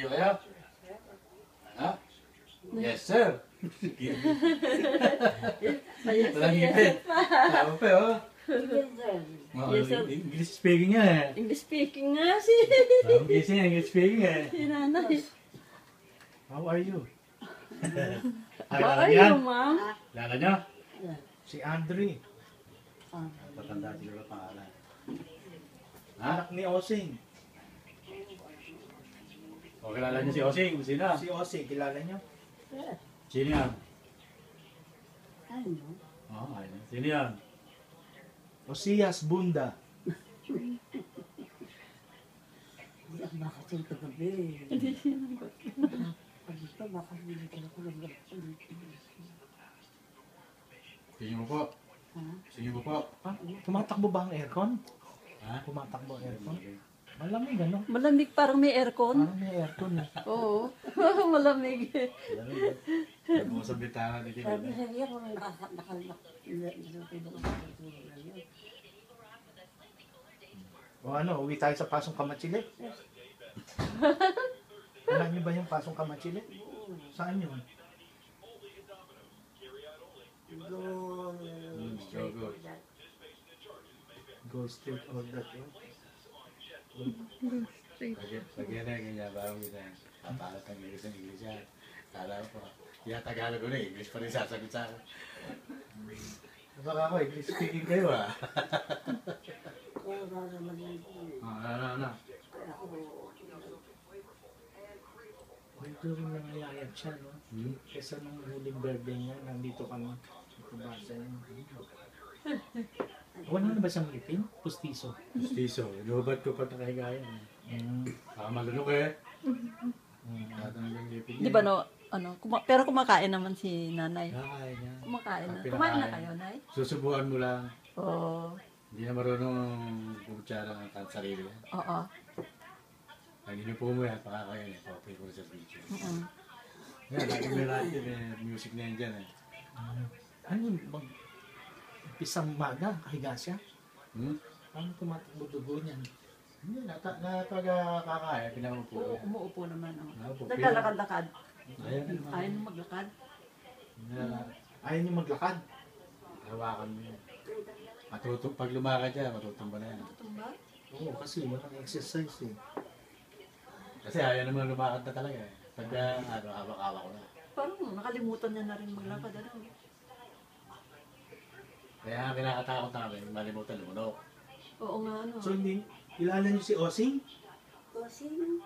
Video kayo? Ha? Yes, sir. Walang ngipin. Tama pa, oh. Yes, sir. English speaking nga eh. English speaking nga si English speaking eh. si nanay. How are you? How are you, ma'am? Lala nyo? Si Andre. Tatanda siguro pangalan. Anak ni Osing. O, kilala niyo si Osing? Sino? Si Osing, kilala nyo? Sino yan? Ano? Oo, ayun. Sino yan? Osias Bunda. Hindi ako makasing kagabi. Pag ito, baka hindi ka ako Sige mo po. Sige mo po. Ah, tumatakbo ba ang aircon? Ha? Tumatakbo ang aircon? Malamig ano? Malamig, parang may aircon. Parang may aircon eh. Oo. Malamig. Sabi mo sa bitara ni Sabi Kinila. sa iya kung nakalak. O ano, uwi tayo sa Pasong Kamatsili? Alam niyo ba yung Pasong Kamatsili? Saan yun? Go. Go straight all that way. Lagyan na ganyan, parang ganyan. Papalat ng English yan. Kala ko, kaya Tagalog ko na, English pa rin sasagot sa akin. Baka ako, English speaking kayo ah. Ano. Ito rin nangyayag siya, no? Kesa nung huling birthday niya, nandito kami. Nakabasa niya. Wala na ba siyang ngipin? Pustiso. Justiso, inubat ko pa nakahiga yan. Malunok eh. Di ba no, pero kumakain naman si nanay. Kakain yan. Kumakain na. Pinakain. Kumain na kayo, nay? Susubukan mo lang. Oo. Hindi na marunong kutsara ng sarili yan. Oo. Ang inupo mo yan, pakakain eh. Copy ko sa video. Yan, lagi may radio eh. Music na yan dyan eh. Ano yung pisang maga, kahiga siya? Hmm? Paano tumatakbo dugo niyan? Hindi, napagkakain, pinangupo Oo, yan. umuupo naman. Naupo. Naglalakad-lakad. Ayan naman. Ayaw na maglakad. Ayaw niyo maglakad. Hawakan mo yan. Pag lumakad yan, matutumba na yan. Tumba? Oo, kasi walang exercise eh. Kasi ayaw naman lumakad na talaga eh. Pagka, hawak-hawak ko na. Parang nakalimutan niya na rin maglakad. Kaya ang kinakatakot namin, malimutan lumunok. Oo nga, ano. So, hindi, kilala niyo si Osing? Osing?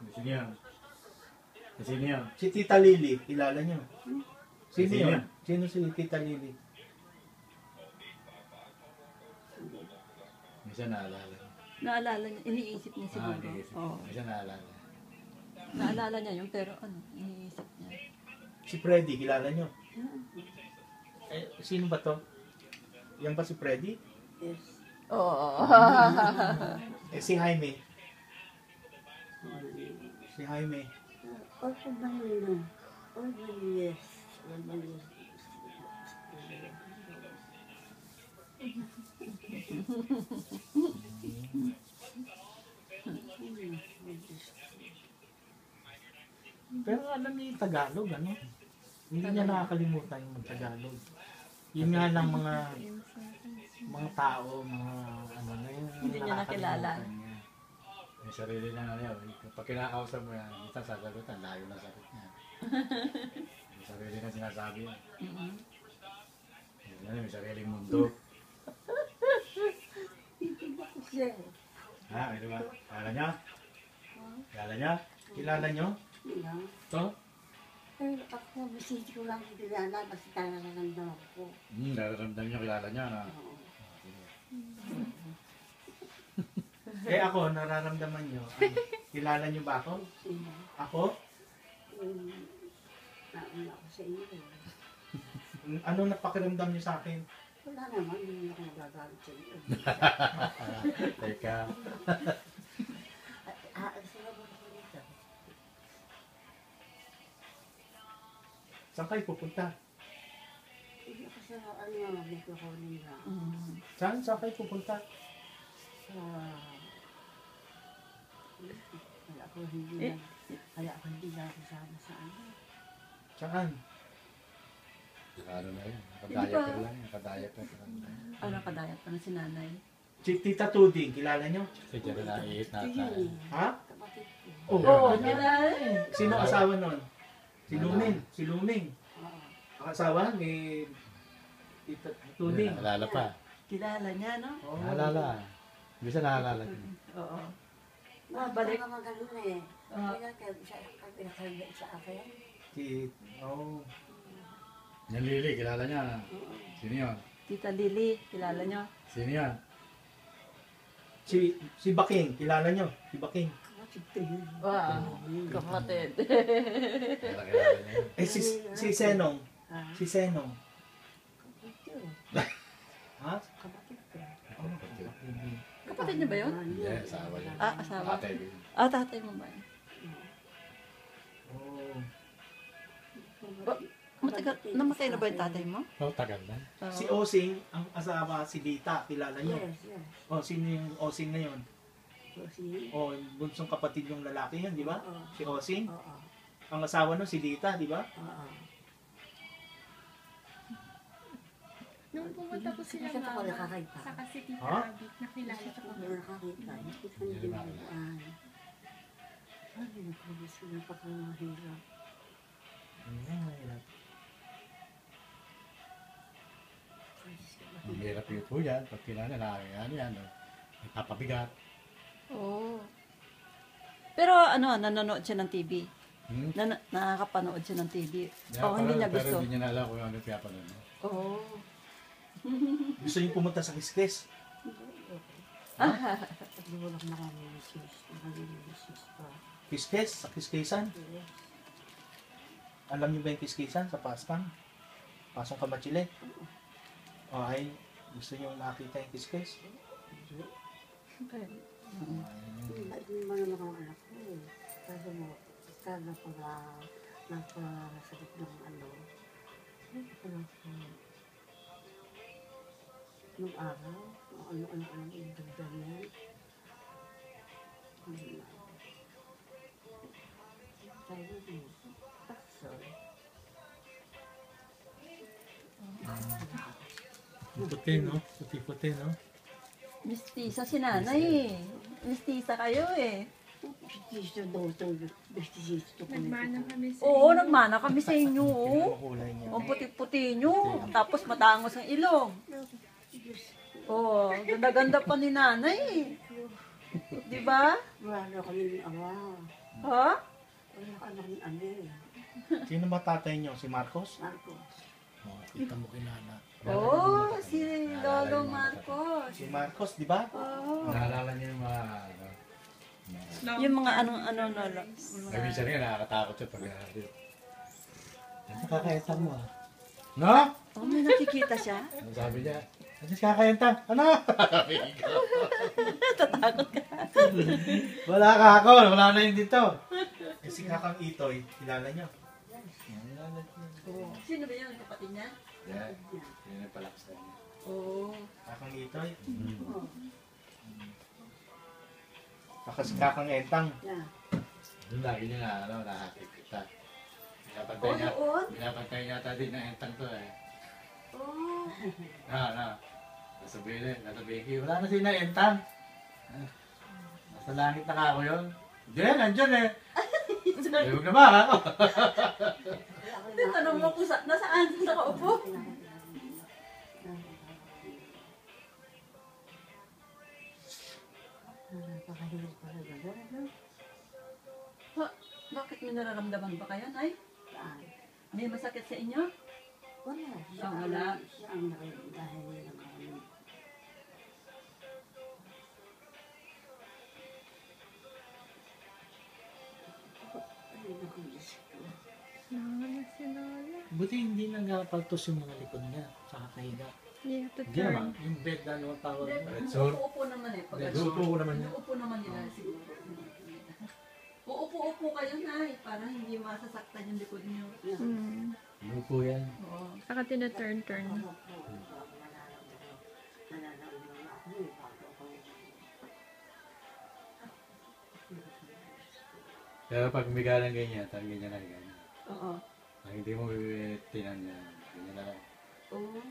Sino yan? Sino yan? Si Tita Lily, kilala niyo? Sino Sino yun? yan? Sino si Tita Lily? Minsan naalala. Naalala niya, iniisip niya siguro. Iniisip. Oo. Minsan naalala. Naalala niya yun, pero iniisip niya. Si Freddy, kilala niyo? Eh, sino ba to? Yan ba si Freddy? Yes. Oo. Eh, si Jaime. Si Jaime. Opo ba yun? Opo, yes. Opo, yes. Pero alam niya yung Tagalog, ano? Hindi niya nakakalimutan yung Tagalog. Yun nga lang mga tao, mga ano na yun. Hindi niya nakilala. niya. May sarili na ano yan. Pag kinakausap mo yan, minsan sasagutan, layo na sagot niya. May sarili na sinasabi yan. Yan, may sariling mundo. Siya. Ha, may diba? Kala niya? Kala niya? Kilala niyo? No? To? Pero ako, bisiti ko lang kilala kasi nararamdaman ko. Nararamdaman niya, kilala niya na. Oo. Eh ako, nararamdaman niyo. Ano? Kilala niyo ba ako? Sino? Ako? Nauna ako sa inyo. Ano napakiramdam niyo sa akin? Wala naman, hindi ako nagagalit sa inyo. Teka. Sila ba ko dito? Saan kayo pupunta? Hindi ako sa may kukunin na. Saan kayo pupunta? Sa Kaya ako hindi Eh. na, kaya ako hindi na kasama sa ano. Saan? Ano na yun? Nakadiaper lang yun. Nakadiaper lang. Ano kadayat pa na si nanay? Si Tita Tuding, kilala nyo? Kasi dyan na naiit na Ito tayo. yun eh. Ha? Kapatid ko. Oo, ano? kilala. Sino asawa nun? Si Luming. Si Luming. Oo. Ang asawa ni Tita Tuding. Naalala pa. Kilala niya, no? Oh. Naalala. Bisa naalala ko. Oo. Balik. Balik. Mga ganun eh. Ah. Kaya pinakailan sa akin. Oh. Yung Lily, kilala niya. Sino yun? Tita Lily, kilala niyo? Sino yun? Si Baking, kilala nyo? Si Baking. Kapatid ko yun. Wow, kapatid. Kilala niya yun. Eh, si Senong. Ha? Si Senong. Kapatid ko. Ha? Kapatid ko. Oh, Kapatid niya ba yun? Hindi, asawa niya. Ah, asawa. Tatay ko yun. Ah, tatay mo ba yun? Oh. Namatay na ba yung tatay mo? Oh, tagal na. Oo. Si Osing, ang asawa, si Dita, kilala nyo? Yes, yes. Oh, sino yung Osing na yun? Kasi, Oh, bunsong kapatid yung lalaki yun, di ba? oo. Si Osing. Oo. Ang asawa nun, si Dita, di ba? Oo. Nung pumunta po sila Kasi ako mama, nakakita. saka si Tita Ha? Abby, nakilala Kasi ko. ako nakakita. Hindi ko hindi mabuan. Ay, nakulis ko na pagkakahirap. Ang hirap yung po yan. Pag kinala na, ano yan. Nagpapabigat. Oo. Pero ano, nanonood siya ng TV. Hmm? Nakakapanood siya ng TV. Yeah, Oo, hindi niya Pero gusto. hindi niya na alam kung ano pinapanood mo. Oo. Gusto niyo pumunta sa Kiskis? Pag walang maraming misis, maraming misis pa. Kiskis? Sa Kiskisan? Alam niyo ba yung Kiskisan sa Paskang? Pasong Kamachile? O ay, gusto niyo makita yung Kiskis? Ay, hindi mo naman ang anak ko eh. Kasi mo, sana pala napasakit ng ano. Nung araw, ano yung dagdag yan. Sabi mo, sorry. Puti, no? Puti-puti, no? Mistisa si nanay eh. Mistisa kayo eh. Bistisa daw ito. Bistisa ko. Nagmana kami sa Oo, nagmana kami sa inyo. Tingnan Oo. mo kulay niya. Ang puti-puti nyo. Tapos matangos ang ilong. Oo, ganda-ganda pa ni nanay eh. Di ba? Wala na kami ng awa. Ha? Wala ka na kami ano eh. Sino ba tatay niyo? Si Marcos? Marcos. Oh, kita mo kilala. Oo, si Lolo Marcos. Si Marcos, di ba? Oo. Naalala niyo yung mga, ano, Yung mga ano, lolo. Gabi siya rin, nakakatakot siya pag Nakakaita mo ah. no? Oh, may nakikita siya. Ano sabi niya? Ano si kakayanta? Ano? Tatakot ka. Wala ka ako. Wala na yun dito. Eh, si Kakang Itoy, kilala niyo? Sino ba yun? Kapatid niya? Yeah, yun yung palaksan niya. Oo. Kakang Itoy? Oo. Saka si Kakang Entang. Yeah. Doon lagi niya na, ano, nakakikita. Oo, doon. Pinapantay niya ata din ng entang to eh. Oo. Nasabihin ko, wala na si na entang. Nasa langit na ako yun. Hindi, nandyan eh. Huwag na ba ako? Tanong mo kung nasaan sa nakaupo. Napakahirap pala gano'n, ano? Ha? Bakit may nararamdaman ba kayo, Nay? Saan? May masakit sa inyo? Wala. Ah, wala. Siya ang dahil ng ano. Ay, naku, Diyos ko. Lola si Lola. Buti hindi nagpaltos yung mga likod niya sa kakahiga. You have to Hindi naman. turn. Yung bed na ano tawag. Sure. Uupo naman eh. Pag Uupo ko naman. Uupo naman nila siguro. Uupo-upo kayo, Nay, para hindi masasaktan yung likod niyo. Hmm. Lupo yan. Oo. Saka tina-turn-turn. Ako po, nananaw ako eh, bago ako. Pero pag umiga ng ganyan, talagang ganyan lang ganyan. Oo. Pag hindi mo tinan yan, ganyan na lang. Oo.